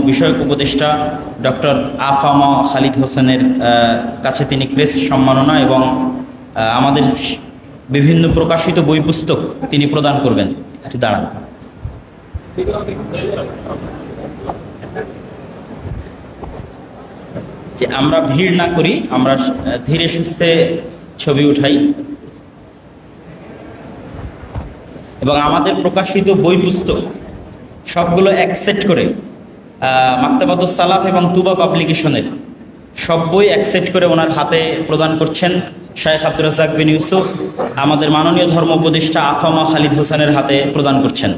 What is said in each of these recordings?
বিষয়ক উপদেষ্টা ডক্টর আফামা খালিদ হোসেনের কাছে তিনি ক্রেস্ট সম্মাননা এবং আমাদের বিভিন্ন প্রকাশিত বই পুস্তক তিনি প্রদান করবেন। একটু দাঁড়ান। যে আমরা ভিড় না করি, আমরা ধীরে সুস্থে ছবি উঠাই এবং আমাদের প্রকাশিত বই পুস্তক সবগুলো অ্যাকসেপ্ট করে মাকতাবাতুস সালাফ এবং তুবা পাবলিকেশনের সব বই অ্যাকসেপ্ট করে ওনার হাতে প্রদান করছেন শায়েখ আব্দুর রাজ্জাক বিন ইউসুফ। আমাদের মাননীয় ধর্ম উপদেষ্টা আফামা খালিদ হোসেনের হাতে প্রদান করছেন।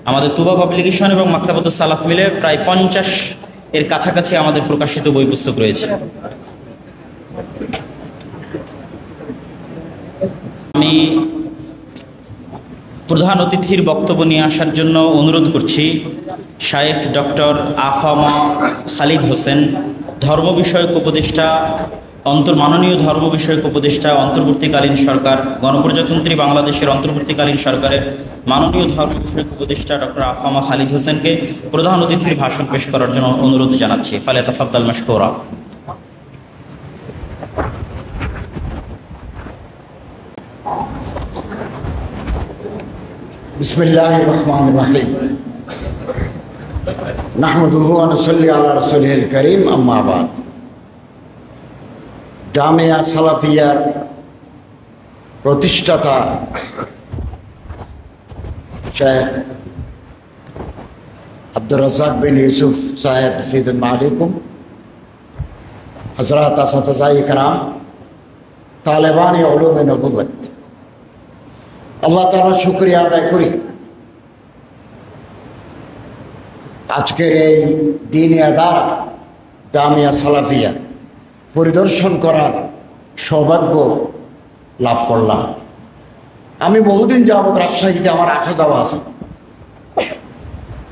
আমাদের তুবা পাবলিকেশন এবং মাকতাবাতুস সালাফ মিলে প্রায় 50 এর কাছাকাছি আমাদের প্রকাশিত বই পুস্তক রয়েছে। আমি প্রধান অতিথির বক্তব্য নিয়ে আসার জন্য অনুরোধ করছি শায়েখ ডক্টর আফামা খালিদ হোসেন, ধর্ম বিষয়ক উপদেষ্টা, মাননীয় ধর্ম বিষয়ক উপদেষ্টা, অন্তর্বর্তীকালীন সরকার, গণপ্রজাতন্ত্রী বাংলাদেশের অন্তর্বর্তীকালীন সরকারের মাননীয় ধর্ম বিষয়ক উপদেষ্টা ডক্টর আফামা খালিদ হোসেনকে প্রধান অতিথির ভাষণ পেশ করার জন্য অনুরোধ জানাচ্ছি। ফালিয়াতাফাদ্দাল মাশকুরা। বিসমিল্লাহির রহমানির রহিম। নাহমাদুহু ওয়া নুসাল্লি আলা রাসূলিল কারীম, আম্মা বাদ। জামিয়া সালাফিয়ার প্রতিষ্ঠাতা শেখ আব্দুর রাজ্জাক বিন ইউসুফ সাহেব, আসসালামু আলাইকুম। হযরত আসাতিজায়ে কেরাম, তালেবানে উলুমে নবুওয়াত, আল্লাহ তাআলার শুকরিয়া আদায় করি আজকের এই দ্বীনি আদারা জামিয়া সালাফিয়া পরিদর্শন করার সৌভাগ্য লাভ করলাম। আমি বহুদিন যাবৎ রাজশাহীতে আমার আসা যাওয়া আছে,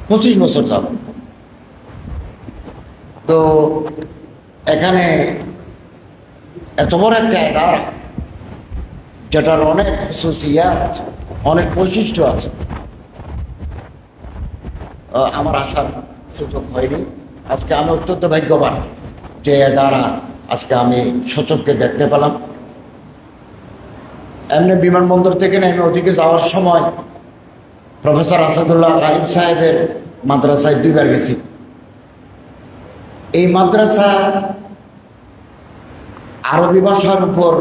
25 বছর যাবৎ। তো এখানে এত বড় একটা আদারা যেটার অনেক খুসুসিয়াত, অনেক বৈশিষ্ট্য আছে, আমার আসার সুযোগ হয়নি। আজকে আমি অত্যন্ত ভাগ্যবান যে দ্বারা আজকে আমি সচক্ষে দেখতে পেলাম। এমনি বিমানবন্দর থেকে নেমে ওদিকে যাওয়ার সময় প্রফেসর আসাদুল্লাহ গালিব সাহেবের মাদ্রাসায় 2 বার গেছি। এই মাদ্রাসা আরবি ভাষার উপর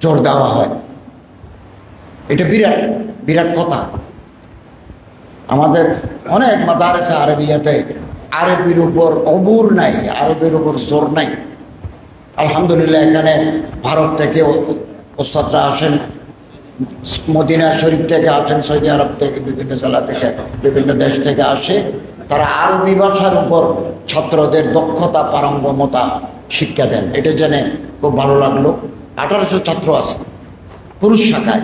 জোর দেওয়া হয়, এটা বিরাট বিরাট কথা। আমাদের অনেক মাদারেসা আরবিয়াতে আরবির উপর অবুর নাই, আরবির উপর জোর নাই। আলহামদুলিল্লাহ এখানে ভারত থেকে ওস্তাদরা আসেন, মদিনা শরীফ থেকে আসেন, সৌদি আরব থেকে, বিভিন্ন জেলা থেকে, বিভিন্ন দেশ থেকে আসে। তারা আরবি ভাষার উপর ছাত্রদের দক্ষতা, পারঙ্গমতা শিক্ষা দেন। এটা জেনে খুব ভালো লাগলো। 1800 ছাত্র আছে পুরুষ শাখায়,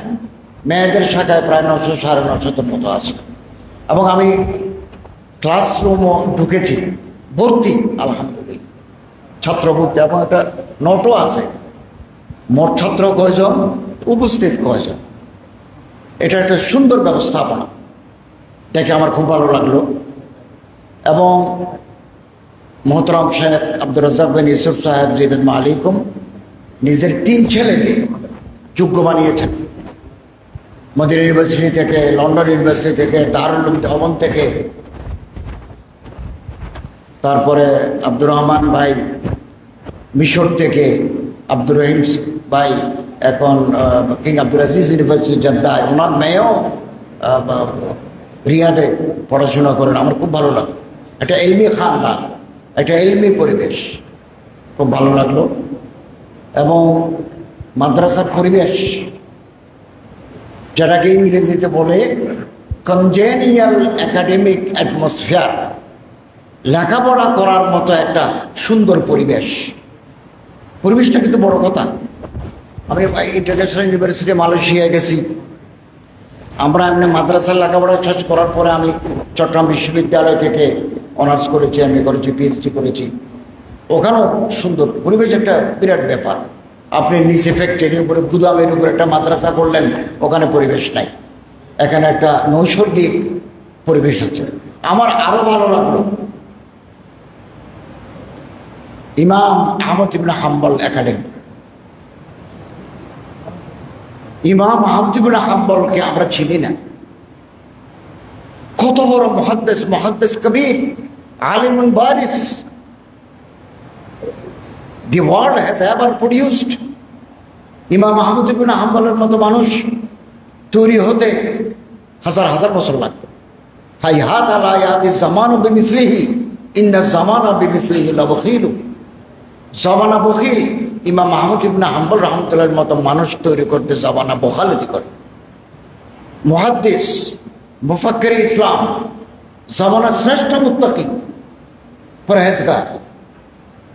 মেয়েদের শাখায় প্রায় 900 সাড়ে 900 মতো আছে। এবং আমি ক্লাসরুমও ঢুকেছি, ভর্তি আলহামদুলিল্লাহ ছাত্র ভর্তি, এবং একটা নোটও আছে মোট ছাত্র কয়জন, উপস্থিত কয়জন। এটা একটা সুন্দর ব্যবস্থাপনা দেখে আমার খুব ভালো লাগলো। এবং মোহতরম শেখ আব্দুর রাজ্জাক বিন ইউসুফ সাহেব, আসসালামু আলাইকুম, নিজের 3 ছেলেকে যোগ্য বানিয়েছেন। মদিনা ইউনিভার্সিটি থেকে, লন্ডন ইউনিভার্সিটি থেকে, দারুল উলুম দেওবন্দ থেকে, তারপরে আব্দুর রহমান ভাই মিশর থেকে, আব্দুর রহিম ভাই এখন কিং আব্দুল আজিজ ইউনিভার্সিটি জেদ্দায়, ওনার মেয়েও রিয়াদে পড়াশোনা করেন। আমার খুব ভালো লাগলো। একটা এলমি খানদান, একটা এলমি পরিবেশ, খুব ভালো লাগলো। এবং মাদ্রাসার পরিবেশ, যেটাকে ইংরেজিতে বলে কনজেনিয়াল একাডেমিক অ্যাটমসফিয়ার, লেখাপড়া করার মতো একটা সুন্দর পরিবেশ। পরিবেশটা কিন্তু বড় কথা। আমি ইন্টারন্যাশনাল ইউনিভার্সিটি মালয়েশিয়ায় গেছি। আমরা এমনি মাদ্রাসার লেখাপড়া শেষ করার পরে আমি চট্টগ্রাম বিশ্ববিদ্যালয় থেকে অনার্স করেছি, এমএ করেছি, পিএইচডি করেছি। ওখানেও সুন্দর পরিবেশ, একটা বিরাট ব্যাপার। আপনি নিচে ফ্যাক্টরির উপরে, গুদামের উপরে একটা মাদ্রাসা করলেন, ওখানে পরিবেশ নাই। এখানে একটা নৈসর্গিক পরিবেশ আছে। আমার আরও ভালো লাগলো ইমাম আহমদ ইবনে হাম্বল একাডেমি। ইমাম আহমদ ইবনে হাম্বলকে আমরা চিনি না। কত বড় মুহাদ্দিস, মুহাদ্দিস কবির, আলিমুন বারিস। The world has ever produced ইমাম আহমদ ইবনে হাম্বলের মতো মানুষ তৈরি হতে হাজার হাজার বছর লাগবে। হাইহাত আলা ইয়াতি জামানু বিমিসলিহি ইন্না জামানা বিমিসলিহি লাবখিল। জামানা বখিল। ইমাম আহমদ ইবনে হাম্বল রাহমাতুল্লাহর মতো মানুষ তৈরি করতে জামানা বখালতি করে। মুহাদ্দিস, মুফাক্কির ইসলাম, জামানার শ্রেষ্ঠ মুত্তাকি, পরহেজগার,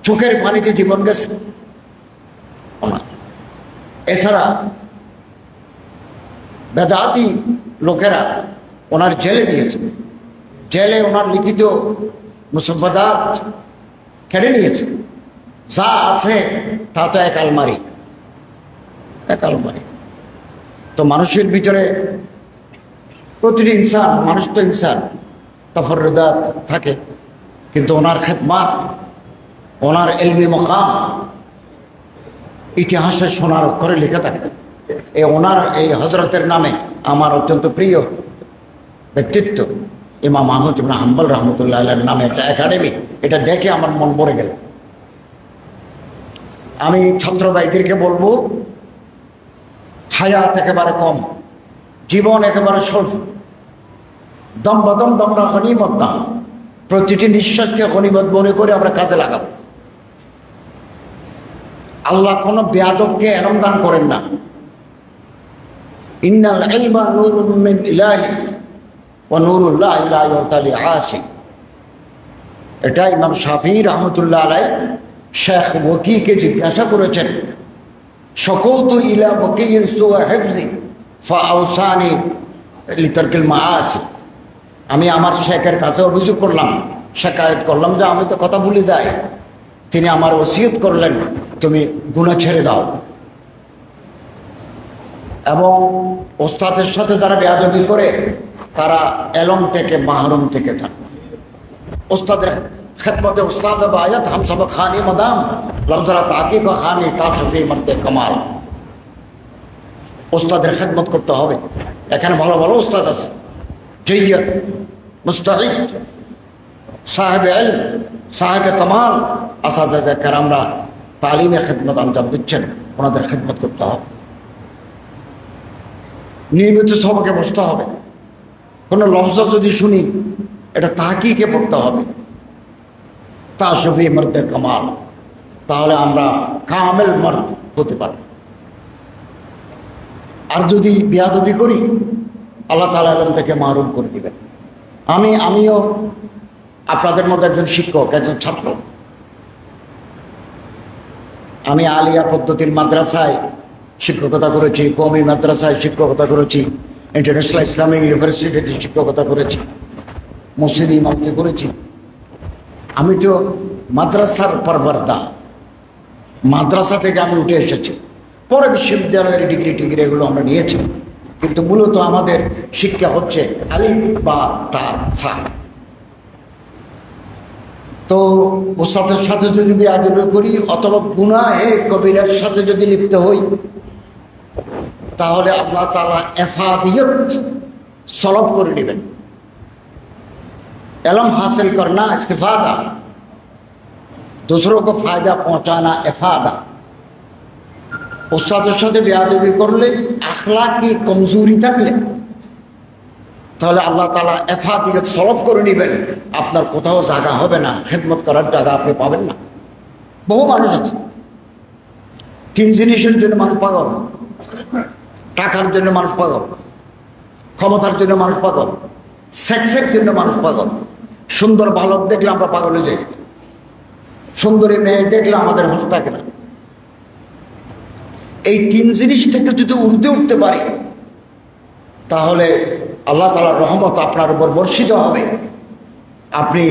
চোখের পানিতে জীবন গেছে। এছাড়া বেদাতি লোকেরা ওনার জেলে দিয়েছে, জেলে ওনার লিখিত মুসফাদাত কেড়ে নিয়েছে। যা আছে তা তো এক আলমারি, এক আলমারি। তো মানুষের ভিতরে প্রতিটি ইনসান, মানুষ তো ইনসান, তাফরুদাত থাকে, কিন্তু ওনার খেদমাত, ওনার এলমি মকাম ইতিহাসে সোনার অক্ষরে লিখে থাকবে। ওনার এই হজরতের নামে আমার অত্যন্ত প্রিয় ব্যক্তিত্ব ইমাম আহমদ ইবনে হাম্বল রহমতুল্লাহ আলাইহির নামে একটা একাডেমি, এটা দেখে আমার মন ভরে গেল। আমি ছাত্র ভাইদেরকে বলবো, হায়াত একেবারে কম, জীবন একেবারে স্বল্প, দম বদম দমরা গনিমত না। প্রতিটি নিঃশ্বাসকে গনিমত মনে করে আমরা কাজে লাগাবো। আল্লাহ কোন বেয়াদবকে এলম দান করেন না। ইন্নাল ইলমা নূরুম মিন ইলাহি ওয়া নূরুল্লাহি লা ইউতা লিআসি। এটা ইমাম শাফিঈ রাহমাতুল্লাহ আলাইহি শেখ ওয়াকিকে জিজ্ঞাসা করেছেন, শাকাউতু ইলা ওয়াকিয়িন সুআ হিফজি ফাআওসানি লিতারকিল মাআসি। আমি আমার শেখের কাছে অভিযোগ করলাম, শিকায়ত করলাম যে আমি তো কথা ভুলে যাই। তিনি আমার ওসিয়ত করলেন, তুমি গুনাহ ছেড়ে দাও। এবং ওস্তাদের সাথে যারা বেয়াদবি করে তারা এলম থেকে মাহরুম থেকে থাকে। ওস্তাদের খেদমতে উস্তাদ বায়াত হাম সব খানি মদাম লফজরা তাকি কা খানি তাশফি মর্দে কামাল। ওস্তাদের খেদমত করতে হবে। এখানে ভালো ভালো ওস্তাদ আছে, জৈয়দ, মুস্তাহিদ, সাহেব ইলম, সাহেব কামাল, আসাদায়ে কেরামরা তালিমে খেদমত আঞ্জাম দিচ্ছেন, ওনাদের খেদমত করতে হবে। নিয়মিত সবকে বসতে হবে। কোনো লফজ যদি শুনি এটা তাহকিকে পড়তে হবে, তাশফি মর্দে কামাল, তাহলে আমরা কামেল মর্দ হতে পারি। আর যদি বেয়াদবি করি আল্লাহ তাআলা এলম থেকে মাহরুম করে দিবেন। আমিও আপনাদের মধ্যে একজন শিক্ষক, একজন ছাত্র। আমি আলিয়া পদ্ধতির মাদ্রাসায় শিক্ষকতা করেছি, কওমি মাদ্রাসায় শিক্ষকতা করেছি, ইন্টারন্যাশনাল ইসলামিক ইউনিভার্সিটিতে শিক্ষকতা করেছি, মসজিদে ইমামতি করেছি। আমি তো মাদ্রাসার পরবর্দা, মাদ্রাসা থেকে আমি উঠে এসেছি। পরে বিশ্ববিদ্যালয়ের ডিগ্রি এগুলো আমরা নিয়েছি, কিন্তু মূলত আমাদের শিক্ষা হচ্ছে আলিফ বা তা সা। তো ওস্তাদের সাথে যদি বেয়াদবি করি অথবা গুনাহে কবিরার সাথে যদি লিপ্ত হই, তাহলে আল্লাহ তাআলা এফাদিয়ত সলব করে নেবেন। इल्म हासिल करना इस्तिफादा, दूसरों को फायदा पहुंचाना इफादा। उस्ताদের সাথে বেয়াদবি করলে আখলাকি কমজোরি থাকলে তাহলে আল্লাহ তাআলা এফাদিয়ত সলব করে নেবেন। আপনার কোথাও জায়গা হবে না, খেদমত করার জায়গা আপনি পাবেন না। বহু মানুষ আছে, তিন জিনিসের জন্য মানুষ পাগল। টাকার জন্য মানুষ পাগল, ক্ষমতার জন্য মানুষ পাগল, সেক্সের জন্য মানুষ পাগল। সুন্দর বালক দেখলে আমরা পাগল হয়ে যাই, সুন্দরী মেয়ে দেখলে আমাদের হুঁশ থাকে না। এই তিন জিনিস থেকে যদি ঊর্ধ্বে উঠতে পারি তাহলে আল্লাহ তাআলার রহমত আপনার উপর বর্ষিত হবে। আপনি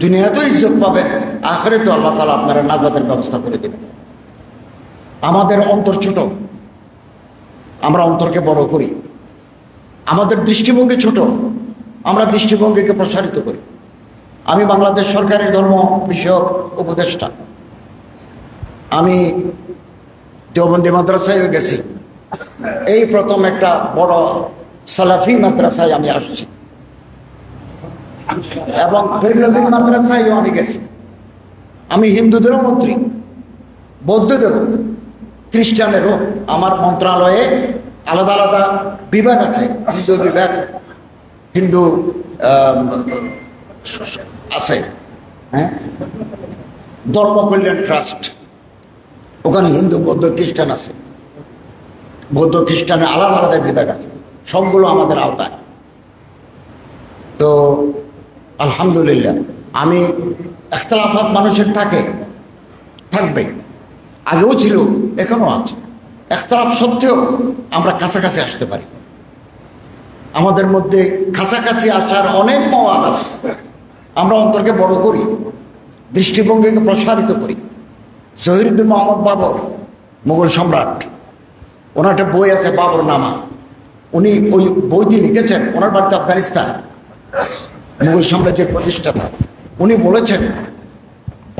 দুনিয়াতেও ইজ্জত পাবেন, আখিরাতেও আল্লাহ তাআলা আপনার নাজাতের ব্যবস্থা করে দেবেন। আমাদের অন্তর ছোট, আমরা অন্তরকে বড় করি। আমাদের দৃষ্টিভঙ্গি ছোট, আমরা দৃষ্টিভঙ্গিকে প্রসারিত করি। আমি বাংলাদেশ সরকারের ধর্ম বিষয়ক উপদেষ্টা। আমি দেওবন্দি মাদ্রাসায় গেছি, এই প্রথম একটা বড় সালাফি মাদ্রাসায় আমি আসছি, এবং বেরলভীর মাদ্রাসায়ও আমি গেছি। আমি হিন্দুদেরও মন্ত্রী, বৌদ্ধদেরও, খ্রিস্টানেরও। আমার মন্ত্রণালয়ে আলাদা আলাদা বিভাগ আছে, হিন্দু বিভাগ, হিন্দু আছে, হ্যাঁ, ধর্ম কল্যাণ ট্রাস্ট, ওখানে হিন্দু বৌদ্ধ খ্রিস্টান আছে, বৌদ্ধ খ্রিস্টানের আলাদা আলাদা বিভাগ আছে, সবগুলো আমাদের আওতায়। তো আলহামদুলিল্লাহ, আমি ইখতিলাফাত মানুষের থাকবে, আগেও ছিল, এখনো আছে। ইখতিলাফ সত্ত্বেও আমরা কাছাকাছি আসতে পারি, আমাদের মধ্যে কাছাকাছি আসার অনেক মওয়াদ আছে। আমরা অন্তরকে বড় করি, দৃষ্টিভঙ্গিকে প্রসারিত করি। জহিরুদ্দিন মোহাম্মদ বাবর, মুঘল সম্রাট, ওনার একটা বই আছে বাবর নামা, উনি ওই বইটি লিখেছেন, ওনার বাড়িতে আফগানিস্তান, মুঘল সাম্রাজ্যের প্রতিষ্ঠাতা। উনি বলেছেন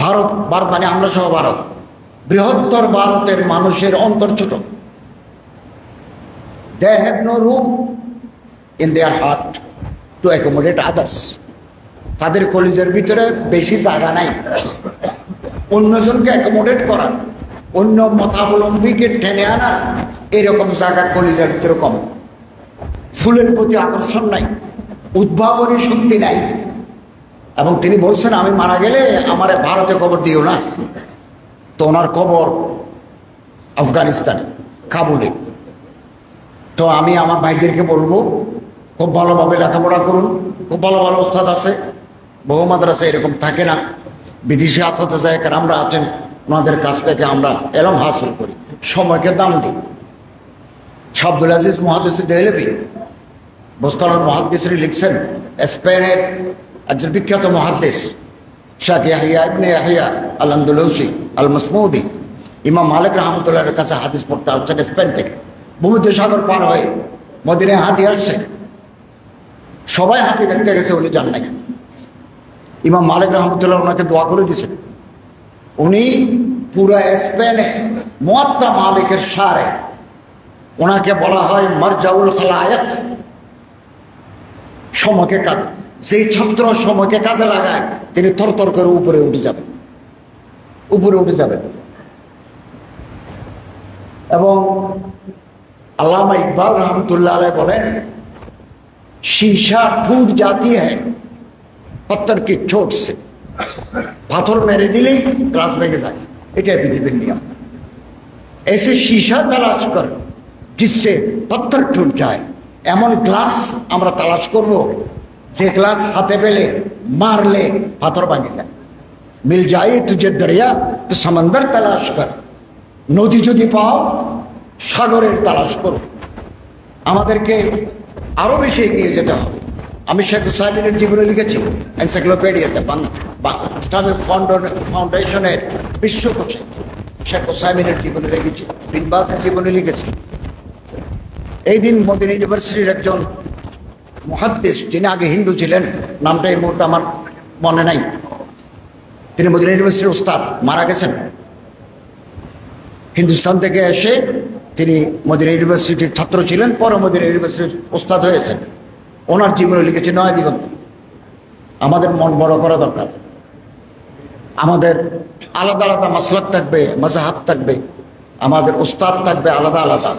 ভারত মানে আমরা সহ ভারত, বৃহত্তর ভারতের মানুষের অন্তর ছোট। They have no room in their heart to accommodate others. তাদের কলিজের ভিতরে বেশি জায়গা নাই অন্যজনকে অ্যাকোমোডেট করার, অন্য মতাবলম্বীকে টেনে আনার, এরকম জায়গা কলিজের ভিতরে কম। ফুলের প্রতি আকর্ষণ নাই, উদ্ভাবনী শক্তি নাই। এবং তিনি বলছেন আমি মারা গেলে আমার ভারতে কবর দিও না। তো ওনার কবর আফগানিস্তানে, কাবুলে। তো আমি আমার ভাইদেরকে বলবো খুব ভালোভাবে লেখাপড়া করুন, খুব ভালো ভালো ওস্তাদ আছে, বহু মাদ্রাসা এরকম থাকে না, বিদেশি আসাতে যায়, কারণ আমরা আছেন, ওনাদের কাছ থেকে আমরা এলম হাসিল করি, সময়কে দাম দিই। আব্দুল আজিজ মুহাদ্দিস দেহলভী, বোস্তানুল মুহাদ্দিসরি লিখছেন, স্পেনের একজন বিখ্যাত মুহাদ্দিস শাহ ইয়াহইয়া ইবনে ইয়াহইয়া আল আন্দালুসি আল মাসমুদি, ইমাম মালিক রহমতুল্লাহর কাছে হাদিস পড়তে আসছেন স্পেন থেকে, ভূমধ্যসাগর পার হয়ে মদিনায় হাতি আসছে। সবাই হাতি দেখতে গেছে, উনি যান নাই। ইমাম মালিক রহমতুল্লাহ ওনাকে দোয়া করে দিয়েছেন। উনি পুরো স্পেনে মুয়াত্তা মালিকের সারে, ওনাকে বলা হয় মারজাউল খালায়েক, সময়কে কাজে, যেই ছাত্র সময়কে কাজে লাগায় তিনি থরথর করে উপরে উঠে যাবেন, উপরে উঠে যাবেন। এবং আল্লামা ইকবাল রহমতুল্লাহ আলাইহি বলেন, शीशा टूट जाती है पत्थर की चोट से, पाथर मेरे दिले ग्लास भेगे जाए, এটা পৃথিবীর নিয়ম। ऐसे शीशा तलाश कर जिससे पत्थर टूट जाए, এমন গ্লাস আমরা তালাশ করব যে গ্লাস হাতে পেলে মারলে পাথর ভাঙে যায়। মিল যায় তুঝে দরিয়া তো সমুদ্র তালাশ কর, নদী যদি পাও সাগরের তালাশ করো। আমাদেরকে আরো বেশি এগিয়ে যেতে হবে। আমি শেখ হুসাইনের জীবনে লিখেছি এনসাইক্লোপিডিয়াতে, ইসলামিক ফাউন্ডেশনের বিশ্বকোষে শেখ হুসাইনের জীবনে লিখেছি, বিন বাজের জীবনে লিখেছি। এই দিন মদিনা ইউনিভার্সিটির একজন মুহাদ্দিস, যিনি আগে হিন্দু ছিলেন, নামটা এই মুহূর্তে আমার মনে নাই, তিনি মদিনা ইউনিভার্সিটির উস্তাদ, মারা গেছেন। হিন্দুস্তান থেকে এসে তিনি মদিনা ইউনিভার্সিটির ছাত্র ছিলেন, পরে মদিনা ইউনিভার্সিটির উস্তাদ হয়েছেন। ওনার জীবনে লিখেছে নয় দিগন্ত। আমাদের মন বড় করা দরকার। আমাদের আলাদা আলাদা মাসলাক থাকবে, মাযহাব থাকবে, আমাদের উস্তাদ থাকবে আলাদা আলাদা,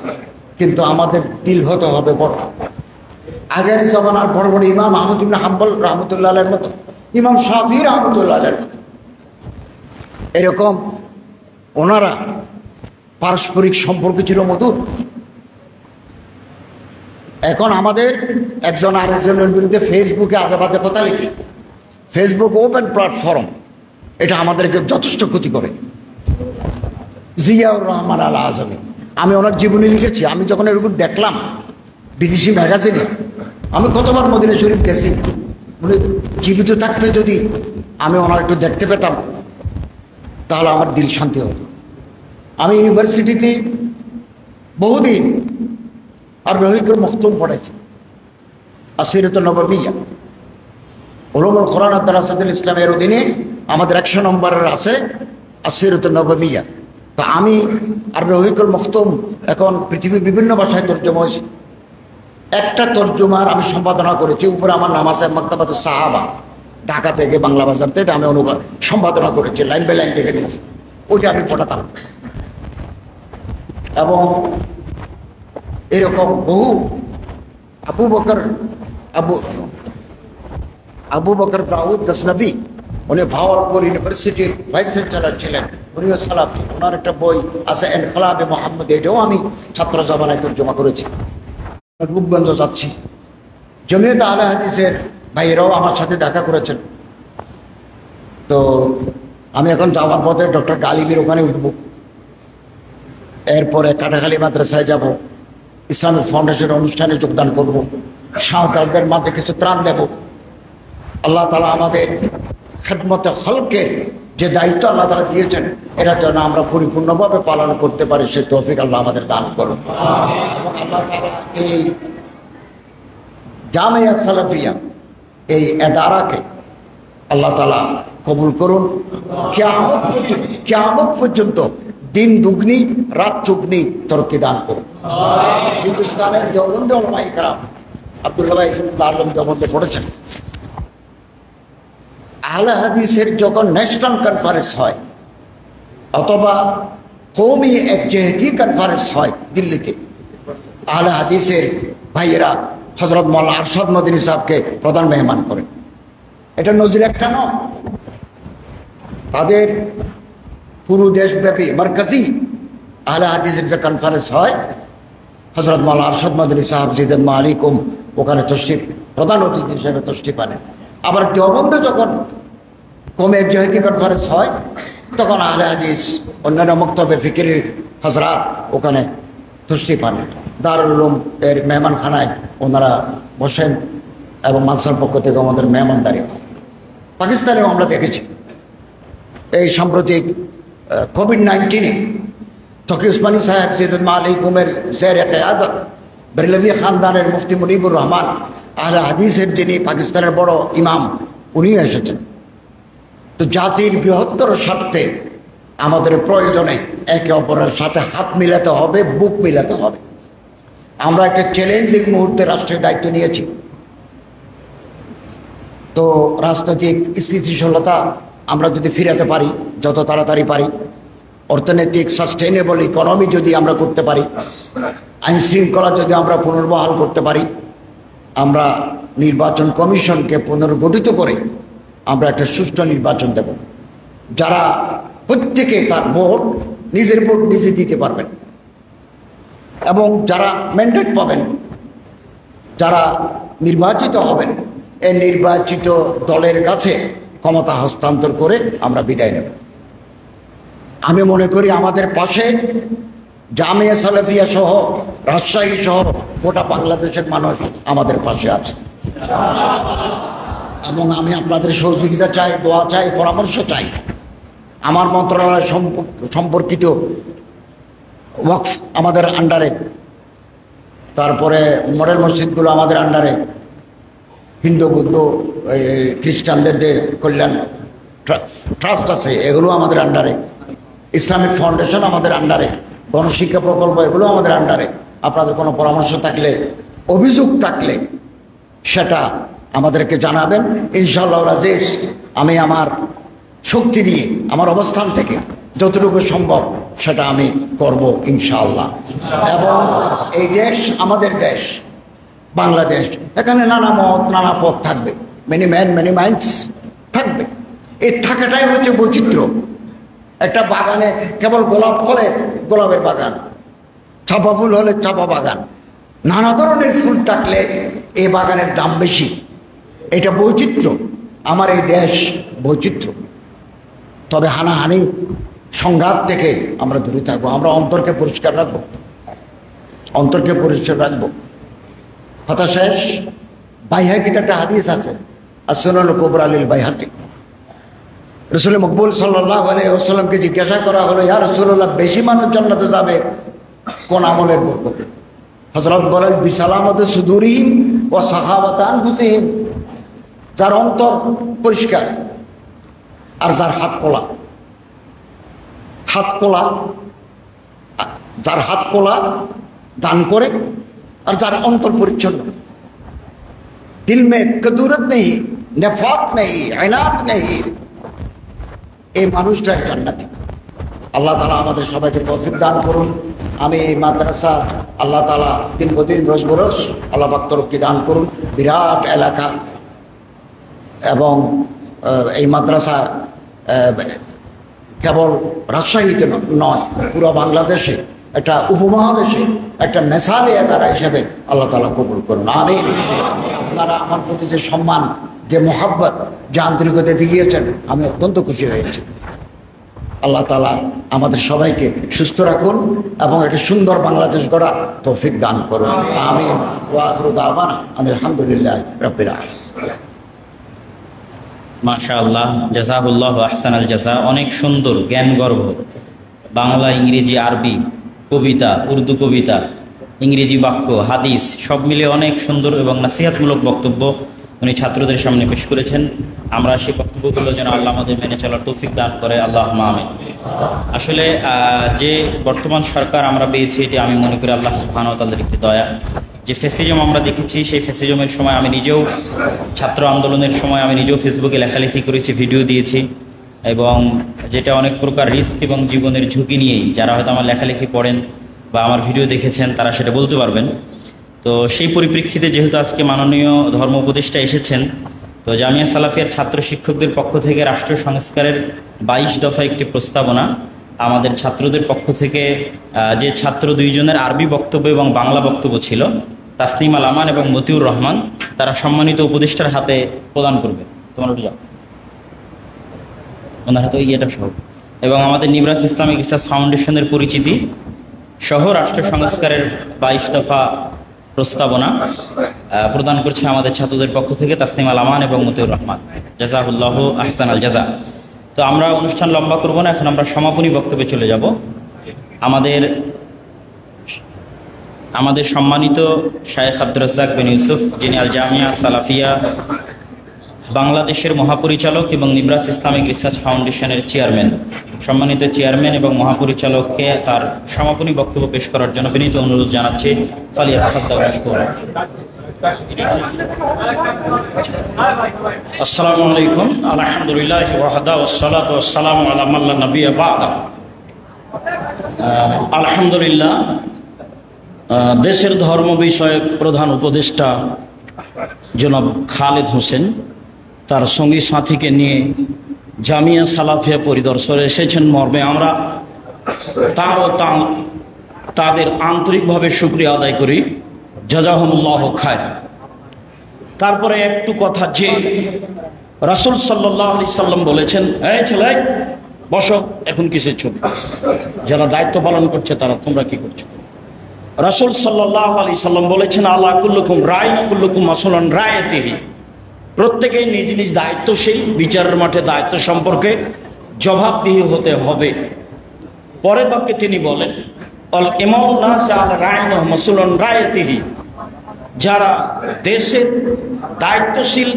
কিন্তু আমাদের দিল হতে হবে বড়। আগের জমানার বড় বড় ইমাম আহমদ ইবনে হাম্বল রহমতুল্লাহ আলাইহির মতো, ইমাম শাফিঈ রহমতুল্লাহ আলাইহির মতো, এরকম ওনারা পারস্পরিক সম্পর্ক ছিল মধুর। এখন আমাদের একজন আরেকজনের বিরুদ্ধে ফেসবুকে আজেবাজে কথা লিখি। ফেসবুক ওপেন প্ল্যাটফর্ম, এটা আমাদেরকে যথেষ্ট ক্ষতি করে। জিয়াউর রহমান আল আজমি, আমি ওনার জীবনী লিখেছি। আমি যখন এরকম দেখলাম বিদেশি ম্যাগাজিনে, আমি কতবার মদিনা শরীফ গেছি, উনি জীবিত থাকতে যদি আমি ওনার একটু দেখতে পেতাম তাহলে আমার দিল শান্তি হতো। আমি ইউনিভার্সিটিতে বহুদিন আর রহিকুল মখতুম পড়েছি, আসিরত নববিয়া, উলুমুল কোরআন দারাসাতুল ইসলামের অধীনে আমাদের 100 নম্বরের আছে আসিরত নববিয়া, তো আমি আর রহিকুল মখতুম এখন পৃথিবীর বিভিন্ন ভাষায় তর্জমা হয়েছে। একটা তর্জমার আমি সম্পাদনা করেছি, উপরে আমার নাম আছে মাকতাবাতুস সাহাবা, ঢাকা থেকে বাংলা বাজার থেকে আমি অনুবাদ সম্পাদনা করেছি, লাইন বাই লাইন থেকে দিয়েছি, ওইটা আমি পড়াতাম। এবং এরকম বহু আবু বকর দাউদ গজনভি, উনি ভাওয়ালপুর ইউনিভার্সিটির ভাইস চ্যান্সেলর ছিলেন, উনিও সালাফি। ওনার একটা বই আছে ইনকিলাবে মুহাম্মদ, এটাও আমি ছাত্র জমানায় তর্জমা করেছি। রূপগঞ্জ যাচ্ছি, জমিয়ত আহলে হাদিসের ভাইয়েরাও আমার সাথে দেখা করেছেন। তো আমি এখন যাওয়ার পথে ডক্টর গালিবের ওখানে উঠবো, এরপরে কাটাখালী মাদ্রাসায় যাব, ইসলামিক ফাউন্ডেশনের অনুষ্ঠানে যোগদান করব, সাঁওতালদের মাঝে কিছু ত্রাণ দেব। আল্লাহ তাআলা আমাদের খেদমতে খলকের যে দায়িত্ব আল্লাহ তাআলা দিয়েছেন, এটা যেন আমরা পরিপূর্ণভাবে পালন করতে পারি, সে তৌফিক আল্লাহ আমাদের দান করুন। এবং আল্লাহ তাআলা এই জামিয়া সালাফিয়া, এই এদারাকে আল্লাহ তাআলা কবুল করুন। কিয়ামত পর্যন্ত দিন দুগ্নি রাত চুগনি তরক্কি দান করুন। হিন্দুস্তানের দেওবন্দি উলামায়ে কেরাম, আব্দুল্লাহ ভাই দারুল দেওবন্দে পড়েছেন, আহলে হাদিসের যখন ন্যাশনাল কনফারেন্স হয় অথবা কওমি একজেহাতি কনফারেন্স হয় দিল্লিতে, আহলে হাদিসের ভাইয়েরা হযরত মাওলানা আরশাদ মদনী সাহেবকে প্রধান মেহমান করেন। এটা নজির একটা নয়, তাদের পুরো দেশব্যাপী মার্কাজি আহলে হাদিসের যে কনফারেন্স হয়, হযরত মাওলানা আরশাদ মদনী সাহেব জিদান মালিকুম ওখানে তশরিফ, প্রধান অতিথি হিসেবে তশরিফ আনেন। আবার দেওবন্দে যখন কওমি একজেহাতি কনফারেন্স হয়, তখন আহলে হাদিস অন্যান্য মক্তবে ফিকিরের হযরত ওখানে তশরিফ আনেন। দারুল উলুম এর মেহমানখানায় ওনারা বসেন এবং মানসার পক্ষ থেকে আমাদের মেহমানদারি হয়। পাকিস্তানেও আমরা দেখেছি এই সাম্প্রতিক কোভিড-19 তকি উসমানী সাহেব জিদান মালিকুমের জেরে কিয়াদত বেরলভী খানদানের মুফতি মুনিবুর রহমান আহলে হাদিসের যিনি পাকিস্তানের বড় ইমাম, উনিও এসেছেন। তো জাতির বৃহত্তর স্বার্থে আমাদের প্রয়োজনে একে অপরের সাথে হাত মিলাতে হবে, বুক মিলাতে হবে। আমরা একটা চ্যালেঞ্জিং মুহূর্তে রাষ্ট্রের দায়িত্ব নিয়েছি। তো রাজনৈতিক স্থিতিশীলতা আমরা যদি ফিরাতে পারি, যত তাড়াতাড়ি পারি, অর্থনৈতিক সাস্টেইনেবল ইকোনমি যদি আমরা করতে পারি, আইন শৃঙ্খলা যদি আমরা পুনর্বহাল করতে পারি, আমরা নির্বাচন কমিশনকে পুনর্গঠিত করে আমরা একটা সুষ্ঠু নির্বাচন দেব, যারা প্রত্যেকে তার ভোট, নিজের ভোট নিজে দিতে পারবেন এবং যারা ম্যান্ডেট পাবেন, যারা নির্বাচিত হবেন, এই নির্বাচিত দলের কাছে ক্ষমতা হস্তান্তর করে আমরা বিদায় নেব। আমি মনে করি আমাদের পাশে জামিয়া সালাফিয়া সহ, রাজশাহী সহ গোটা বাংলাদেশের মানুষ আমাদের পাশে আছে। এবং আমি আপনাদের সহযোগিতা চাই, দোয়া চাই, পরামর্শ চাই। আমার মন্ত্রণালয় সম্পর্কিত ওয়াকফ আমাদের আন্ডারে, তারপরে মডেল মসজিদগুলো আমাদের আন্ডারে, হিন্দু বৌদ্ধ খ্রিস্টানদের যে কল্যাণ ট্রাস্ট আছে এগুলো আমাদের আন্ডারে, ইসলামিক ফাউন্ডেশন আমাদের আন্ডারে, গণশিক্ষা প্রকল্প এগুলো আমাদের আন্ডারে। আপনাদের কোনো পরামর্শ থাকলে, অভিযোগ থাকলে সেটা আমাদেরকে জানাবেন। ইনশাআল্লাহ রাজিজ আমি আমার শক্তি দিয়ে, আমার অবস্থান থেকে যতটুকু সম্ভব সেটা আমি করব ইনশাআল্লাহ। এবং এই দেশ আমাদের দেশ, বাংলাদেশ, এখানে নানা মত নানা পথ থাকবে, মেনি ম্যান মেনি মাইন্ডস থাকবে। এই থাকাটাই হচ্ছে বৈচিত্র্য। একটা বাগানে কেবল গোলাপ হলে গোলাপের বাগান, চাপা ফুল হলে চাপা বাগান, নানা ধরনের ফুল থাকলে এই বাগানের দাম বেশি। এটা বৈচিত্র্য। আমার এই দেশ বৈচিত্র্য। তবে হানাহানি সংঘাত থেকে আমরা দূরে থাকবো। আমরা অন্তরকে পরিষ্কার রাখবো, অন্তরকে পরিষ্কার রাখবো। কথা শেষ। বাইহাকিতে একটা হাদিস আছে, আর সুনান কুবরা লিল বাইহাকি। রাসূল মকবুল সাল্লাল্লাহু আলাইহি ওয়াসাল্লামকে জিজ্ঞাসা করা হলো, ইয়া রাসূলুল্লাহ, বেশি মানুষ জান্নাতে যাবে কোন আমলের বরকতে? হযরত বলেন, বিসালামাতি সুদুরিহিম ওয়া সাহাবাতি আনফুসিহিম। যার অন্তর পরিষ্কার আর যার হাত খোলা। হাত খোলা যার হাত খোলা দান করে আর যার অন্তর পরিচ্ছন্ন, দিল মে কদুরত নেই, নেফাক নেই, আইনাত নেই, এই মানুষটাই জান্নাতি। আল্লাহ তাআলা আমাদের সবাইকে তৌফিক দান করুন। আমি এই মাদ্রাসা আল্লাহ তাআলা দিন প্রতিদিন রোজ বরস আল্লাহ পাক তরক্কি দান করুন। বিরাট এলাকা, এবং এই মাদ্রাসা কেবল রাজশাহীতে নয়, পুরো বাংলাদেশে, একটা উপমহাদেশে একটা মেসালে তারা হিসেবে আল্লাহ তাআলা কবুল করুন, আমিন। আপনারা আমার প্রতি যে সম্মান, যে মোহাব্বত, যে আন্তরিকতা দেখিয়েছেন, আমি অত্যন্ত খুশি হয়েছি। আল্লাহ তাআলা আমাদের সবাইকে সুস্থ রাখুন এবং একটা সুন্দর বাংলাদেশ গড়ার তৌফিক দান করুন, আমিন। ওয়া আখিরু দাওয়ানা আলহামদুলিল্লাহি রাব্বিল আলামিন। মাশাআল্লাহ, জাযাকুল্লাহু আহসানাল জাযা। অনেক সুন্দর জ্ঞানগর্ভ বাংলা, ইংরেজি, আরবি কবিতা, উর্দু কবিতা, ইংরেজি বাক্য, হাদিস সব মিলে অনেক সুন্দর এবং নসিহতমূলক বক্তব্য উনি ছাত্রদের সামনে পেশ করেছেন। আমরা সেই বক্তব্যগুলো যেন আল্লাহ আমাদের মেনে চলার তৌফিক দান করে, আল্লাহুম্মা আমিন। আসলে যে বর্তমান সরকার আমরা পেয়েছি, এটি আমি মনে করি আল্লাহ সুবহানাহু ওয়া তাআলার একটি দয়া। যে ফ্যাসিজম আমরা দেখেছি, সেই ফ্যাসিজমের সময় আমি নিজেও, ছাত্র আন্দোলনের সময় আমি নিজেও ফেসবুকে লেখালেখি করেছি, ভিডিও দিয়েছি, এবং যেটা অনেক প্রকার রিস্ক এবং জীবনের ঝুঁকি নিয়েই, যারা হয়তো আমার লেখালেখি পড়েন বা আমার ভিডিও দেখেছেন তারা সেটা বলতে পারবেন। তো সেই পরিপ্রেক্ষিতে যেহেতু আজকে মাননীয় ধর্ম উপদেষ্টা এসেছেন, তো জামিয়া সালাফিয়ার ছাত্র শিক্ষকদের পক্ষ থেকে রাষ্ট্র সংস্কারের 22 দফা একটি প্রস্তাবনা আমাদের ছাত্রদের পক্ষ থেকে, যে ছাত্র দুইজনের আরবি বক্তব্য এবং বাংলা বক্তব্য ছিল, তাসনিম আল আমান এবং মতিউর রহমান, তারা সম্মানিত উপদেষ্টার হাতে প্রদান করবে। তোমার উঠে যাও, ওনার হাতে ইয়েটা সহ, এবং আমাদের নিবরাস ইসলামিক রিসার্চ ফাউন্ডেশনের পরিচিতি সহ রাষ্ট্র সংস্কারের 22 দফা প্রস্তাবনা প্রদান করছে আমাদের ছাত্রদের পক্ষ থেকে তাসনিম আল আমান এবং মতিউর রহমান, জাযাকুল্লাহু আহসানাল জাযা। তো আমরা অনুষ্ঠান লম্বা করব না, এখন আমরা সমাপনী বক্তব্যে চলে যাব। আমাদের সম্মানিত শায়েখ আব্দুর রাজ্জাক বিন ইউসুফ, যিনি আল জামিয়া সালাফিয়া বাংলাদেশের মহাপরিচালক এবং নিবরাস ইসলামিক রিসার্চ ফাউন্ডেশনের চেয়ারম্যান, সম্মানিত চেয়ারম্যান এবং মহাপরিচালককে তার সমাপনী বক্তব্য পেশ করার জন্য বিনীত অনুরোধ জানাচ্ছি। ফালিয়াতাফাদ্দাল মাশকুরা। আসসালামু আলাইকুম। আলহামদুলিল্লাহ ওয়াহদা ওয়াসসালাতু ওয়াসসালামু আলা মান লা নাবিয়্যা বা'দা। আলহামদুলিল্লাহ, দেশের ধর্ম বিষয়ক প্রধান উপদেষ্টা জনাব খালেদ হোসেন তার সঙ্গী সাথীকে নিয়ে জামিয়া সালাফিয়া পরিদর্শনে এসেছেন মর্মে আমরা তাদের আন্তরিকভাবে শুকরিয়া আদায় করি। জাযাহুমুল্লাহু খায়রা। তারপরে একটু কথা, যে রাসূল সাল্লাল্লাহু আলাইহি সাল্লাম বলেছেন, এই ছেলে বসো, এখন কিসের ছবি? যারা দায়িত্ব পালন করছে তারা, তোমরা কি করছো? রাসূল সাল্লাল্লাহু আলাইহি সাল্লাম বলেছেন, আলা কুল্লুকুম রাইন কুল্লুকুম মাসউলুন রায়াতিহি। প্রত্যেকেই নিজ নিজ দায়িত্বশীল, বিচারের মাঠে দায়িত্ব সম্পর্কে জবাবদিহি হতে হবে। পরের বাক্যে তিনি বলেন, আল ইমামুন নাস আলা রাইন মাসউলুন রায়াতিহি। যারা দেশের দায়িত্বশীল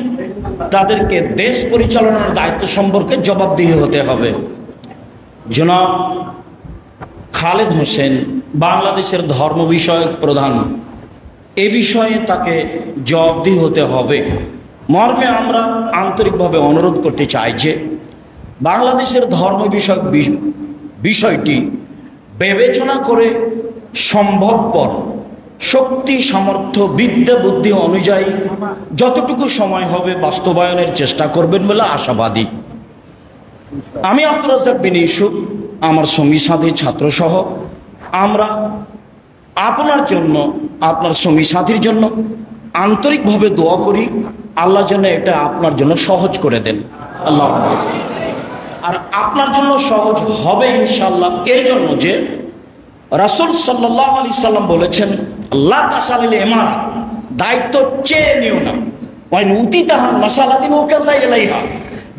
তাদেরকে দেশ পরিচালনার দায়িত্ব সম্পর্কে জবাবদিহি হতে হবে। জনাব খালেদ হোসেন বাংলাদেশের ধর্ম বিষয়ক প্রধান, এ বিষয়ে তাকে জবাবদিহি হতে হবে মর্মে আমরা আন্তরিকভাবে অনুরোধ করতে চাই যে বাংলাদেশের ধর্ম বিষয়ক বিষয়টি বিবেচনা করে সম্ভবপর শক্তি সামর্থ্য বিদ্যা বুদ্ধি অনুযায়ী যতটুকু সময় হবে বাস্তবায়নের চেষ্টা করবেন বলে আশাবাদী। আমি আব্দুর রাজ্জাক বিন ইউসুফ, আমার সঙ্গী সাথী ছাত্রসহ আমরা আপনার জন্য, আপনার সঙ্গী সাথীর জন্য আন্তরিকভাবে দোয়া করি, আল্লাহ যেন এটা আপনার জন্য সহজ করে দেন। আল্লাহ, আর আপনার জন্য সহজ হবে ইনশাআল্লাহ, এই জন্য যে রাসূল সাল্লাল্লাহু আলাইহি সাল্লাম বলেছেন, লা তাসালিল ইমারা, দায়িত্ব চেয়ে নিও না, ওয়াইন উতিতাহান মাসালাতিন ওয়াকাল্লা ইলাইহা,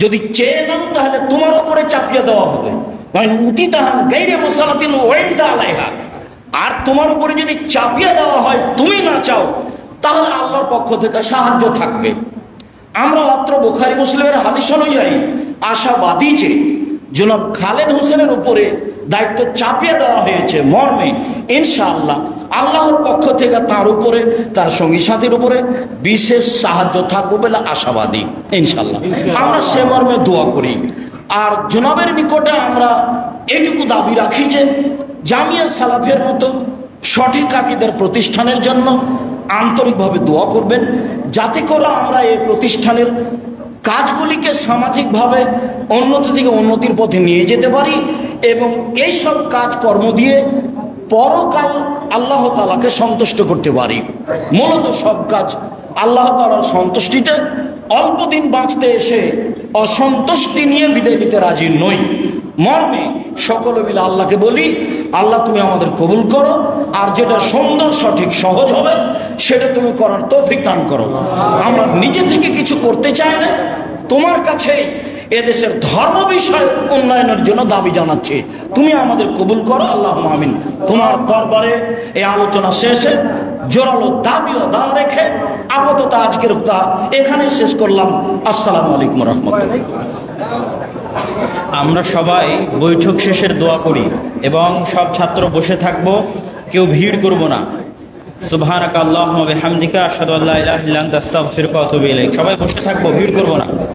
যদি চেয়ে নাও তাহলে তোমার উপরে চাপিয়ে দেওয়া হবে। ওয়াইন উতিতাহান গায়রে মাসালাতিন ওয়াইনতা আলাইহা, আর তোমার উপরে যদি চাপিয়ে দেওয়া হয় তুমি না চাও, তাহলে আল্লাহর পক্ষ থেকে সাহায্য থাকবে। আমরা মাত্র বুখারী মুসলিমের হাদিস অনুযায়ী আশাবাদী যে জনাব খালেদ হোসেনের উপরে দায়িত্ব চাপিয়ে দেওয়া হয়েছে মর্মে ইনশাআল্লাহ আল্লাহর পক্ষ থেকে তার উপরে, তার সঙ্গী সাথীর উপরে বিশেষ সাহায্য থাকবে বলে আশাবাদী ইনশাআল্লাহ। আমরা সে মর্মে দোয়া করি। আর জনাবের নিকটে আমরা এটুকু দাবি রাখি যে জামিয়া সালাফের মতো সঠিক আকীদার প্রতিষ্ঠানের জন্য আন্তরিকভাবে দোয়া করবেন, যাতে করে আমরা এই প্রতিষ্ঠানের কাজগুলিকে সামাজিকভাবে উন্নতি থেকে উন্নতির পথে নিয়ে যেতে পারি এবং এইসব কাজকর্ম দিয়ে পরকাল আল্লাহ তাআলাকে সন্তুষ্ট করতে পারি। মূলত সব কাজ আল্লাহ তাআলার সন্তুষ্টিতে, অল্প দিন বাঁচতে এসে অসন্তুষ্টি নিয়ে বিদায় নিতে রাজি নই মর্মে সকলে মিলে আল্লাহকে বলি, আল্লাহ তুমি আমাদের কবুল করো, আর যেটা সুন্দর সঠিক সহজ হবে সেটা তুমি করার তৌফিক দান করো। আমরা নিজে থেকে কিছু করতে চাই না, তোমার কাছে এদেশের ধর্ম বিষয়ক উন্নয়নের জন্য দাবি জানাচ্ছি, তুমি আমাদের কবুল করো, আল্লাহুম্মা আমিন। তোমার দরবারে এই আলোচনা শেষে জোরালো দাবি ও দাওয়া রেখে আপাতত আজকের এখানে শেষ করলাম। আসসালামু আলাইকুম রাহমাতুল্লাহ। আমরা সবাই বৈঠক শেষের দোয়া করি এবং সব ছাত্র বসে থাকবো, কেউ ভিড় করব না। সুবহানাকা আল্লাহুম্মা ওয়া বিহামদিকা আশহাদু আল্লা ইলাহা ইল্লা আনতা আস্তাগফিরুকা ওয়া আতুবু ইলাইক। সবাই বসে থাকবো, ভিড় করব না।